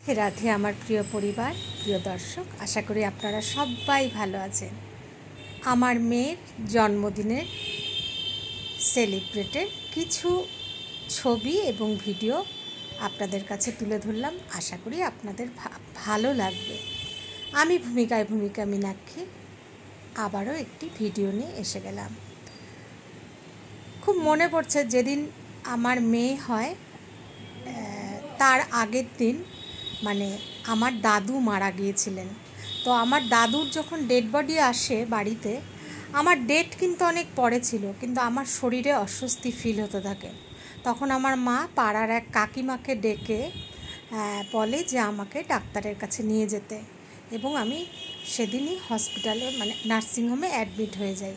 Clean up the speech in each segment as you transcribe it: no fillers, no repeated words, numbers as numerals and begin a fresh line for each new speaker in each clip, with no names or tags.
রাধে আমার প্রিয় পরিবার, প্রিয় দর্শক, আশা করি আপনারা সবাই ভালো আছেন। আমার মেয়ের জন্মদিনের সেলিব্রেটের কিছু ছবি এবং ভিডিও আপনাদের কাছে তুলে ধরলাম। আশা করি আপনাদের ভালো লাগবে। আমি ভূমিকা মীনাক্ষী আবারও একটি ভিডিও নিয়ে এসে গেলাম। খুব মনে পড়ছে যেদিন আমার মেয়ে হয় তার আগের দিন মানে আমার দাদু মারা গিয়েছিলেন। তো আমার দাদুর যখন ডেড বডি আসে বাড়িতে, আমার ডেট কিন্তু অনেক পরে ছিল, কিন্তু আমার শরীরে অস্বস্তি ফিল হতে থাকে। তখন আমার মা পাড়ার এক কাকিমাকে ডেকে বলে যে আমাকে ডাক্তারের কাছে নিয়ে যেতে, এবং আমি সেদিনই হসপিটালে মানে নার্সিংহোমে অ্যাডমিট হয়ে যাই।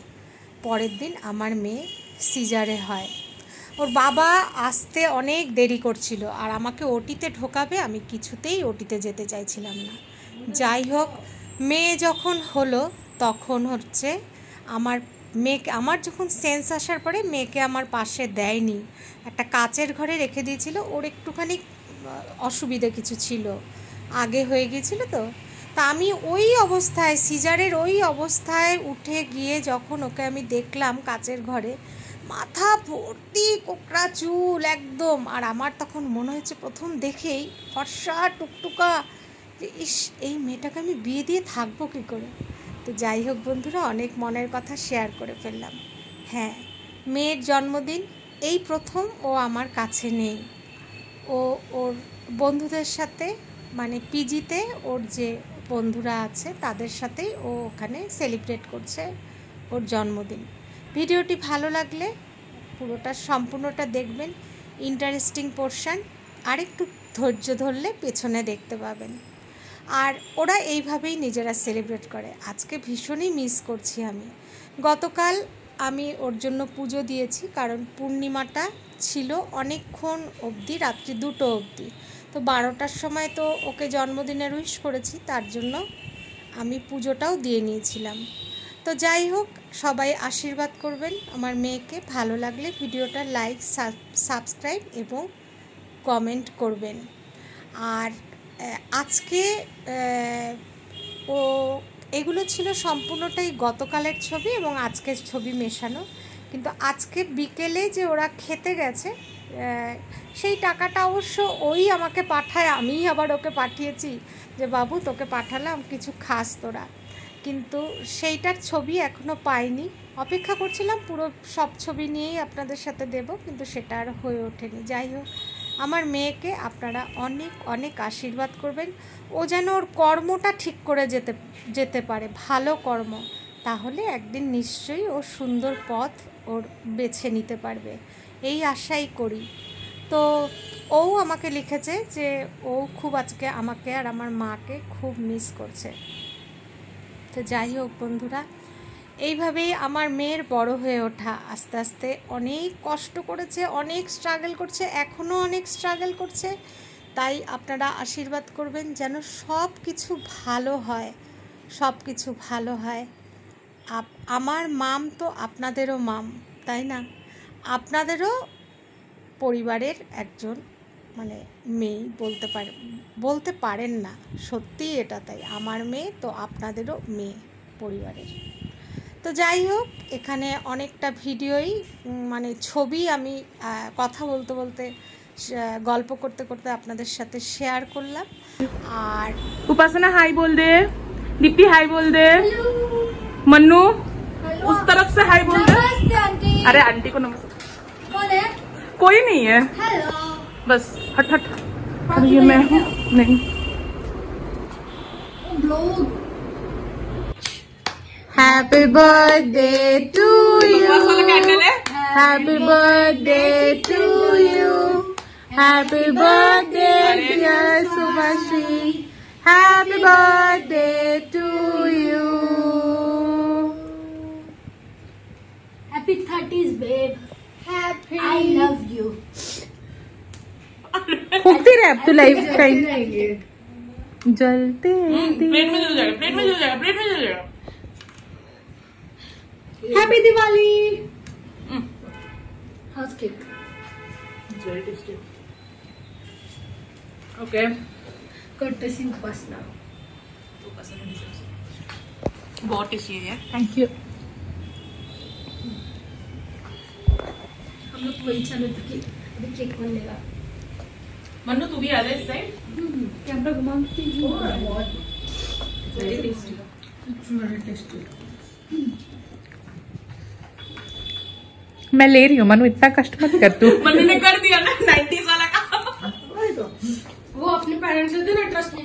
পরের দিন আমার মেয়ে সিজারে হয়। ওর বাবা আসতে অনেক দেরি করছিল, আর আমাকে ওটিতে ঢোকাবে, আমি কিছুতেই ওটিতে যেতে চাইছিলাম না। যাই হোক, মেয়ে যখন হলো তখন হচ্ছে আমার যখন সেন্স আসার পরে মেয়েকে আমার পাশে দেয়নি, একটা কাচের ঘরে রেখে দিয়েছিল। ওর একটুখানি অসুবিধা কিছু ছিল, আগে হয়ে গিয়েছিল। তো আমি ওই অবস্থায়, সিজারের ওই অবস্থায় উঠে গিয়ে যখন ওকে আমি দেখলাম কাচের ঘরে, মাথা ভর্তি কোকড়া চুল একদম। আর আমার তখন মনে হয়েছে প্রথম দেখেই ফর্সা টুকটুকা, যে ইস, এই মেয়েটাকে আমি বিয়ে দিয়ে থাকবো কী করে। তো যাই হোক বন্ধুরা, অনেক মনের কথা শেয়ার করে ফেললাম। হ্যাঁ, মেয়ের জন্মদিন এই প্রথম ও আমার কাছে নেই। ও ওর বন্ধুদের সাথে মানে পিজিতে ওর যে বন্ধুরা আছে তাদের সাথেই ও ওখানে সেলিব্রেট করছে ওর জন্মদিন। ভিডিওটি ভালো লাগলে পুরোটা সম্পূর্ণটা দেখবেন। ইন্টারেস্টিং পোর্শন আর একটু ধৈর্য ধরলে পেছনে দেখতে পাবেন। আর ওরা এইভাবেই নিজেরা সেলিব্রেট করে। আজকে ভীষণই মিস করছি আমি। গতকাল আমি ওর জন্য পুজো দিয়েছি, কারণ পূর্ণিমাটা ছিল অনেকক্ষণ অবধি, রাত্রি 2টো অবধি। তো 12টার সময় তো ওকে জন্মদিনের উইশ করেছি, তার জন্য আমি পুজোটাও দিয়ে নিয়েছিলাম। তো যাই হোক, সবাই আশীর্বাদ করবেন আমার মেয়েকে। ভালো লাগলে ভিডিওটা লাইক, সাবস্ক্রাইব এবং কমেন্ট করবেন। আর আজকে এগুলো ছিল সম্পূর্ণটাই গতকালের ছবি এবং আজকের ছবি মেশানো। কিন্তু আজকে বিকেলে যে ওরা খেতে গেছে, সেই টাকাটা অবশ্য ওই আমাকে পাঠায়, আমিই আবার ওকে পাঠিয়েছি যে বাবু তোকে পাঠালাম, কিছু খাস তোরা। কিন্তু সেইটার ছবি এখনও পাইনি। অপেক্ষা করছিলাম পুরো সব ছবি নিয়েই আপনাদের সাথে দেব, কিন্তু সেটা আর হয়ে ওঠেনি। যাই হোক, আমার মেয়েকে আপনারা অনেক অনেক আশীর্বাদ করবেন। ও যেন ওর কর্মটা ঠিক করে যেতে পারে, ভালো কর্ম, তাহলে একদিন নিশ্চয়ই ও সুন্দর পথ ওর বেছে নিতে পারবে, এই আশাই করি। তো ও আমাকে লিখেছে যে ও খুব আজকে আমাকে আর আমার মাকে খুব মিস করছে। তো যাই হোক বন্ধুরা, এইভাবেই আমার মেয়ের বড় হয়ে ওঠা। আস্তে আস্তে অনেক কষ্ট করেছে, অনেক স্ট্রাগল করছে, এখনও অনেক স্ট্রাগল করছে। তাই আপনারা আশীর্বাদ করবেন যেন সব কিছু ভালো হয়, সব কিছু ভালো হয়। আমার মাম তো আপনাদেরও মাম, তাই না? আপনাদেরও পরিবারের একজন মানে মেয়ে বলতে পারেন না, সত্যিই এটা তাই। আমার মেয়ে তো আপনাদেরও মেয়ে পরিবারের। তো যাই হোক, এখানে অনেকটা ভিডিওই মানে ছবি আমি কথা বলতে বলতে, গল্প করতে করতে আপনাদের সাথে শেয়ার করলাম। আর
उपासना हाय बोल दे, दीप्ति हाय बोल दे, मन्नू उस तरफ से हाय बोल दे। अरे आंटी को नमस्ते।
कौन है?
कोई नहीं है,
हेलो।
बस हट हट। अरे ये मैं हूँ नहीं।
Happy birthday to you, happy birthday to you, happy birthday dear Shubhashree, happy birthday to you.
Happy 30s, babe. Happy. I love you.
होती रहे अब तो लाइफ टाइम जलते
प्लेट में जल जाएगा, प्लेट में जल जाएगा, प्लेट में जल जाएगा।
Happy Diwali. House cake.
It's very tasty. Okay,
courtesy upasna.
बहुत टेस्टी है। Thank you.
हम लोग वही चलो कि अभी केक कौन लेगा?
मन्नू तू भी आ जा इस साइड।
कैमरा घुमाती हूँ।
Very tasty.
Very tasty.
मैं ले रही हूँ मनु, इतना कष्ट मत कर तू। मनु ने कर दिया ना 90s वाला काम।
वो अपने पेरेंट्स से ना ट्रस्ट नहीं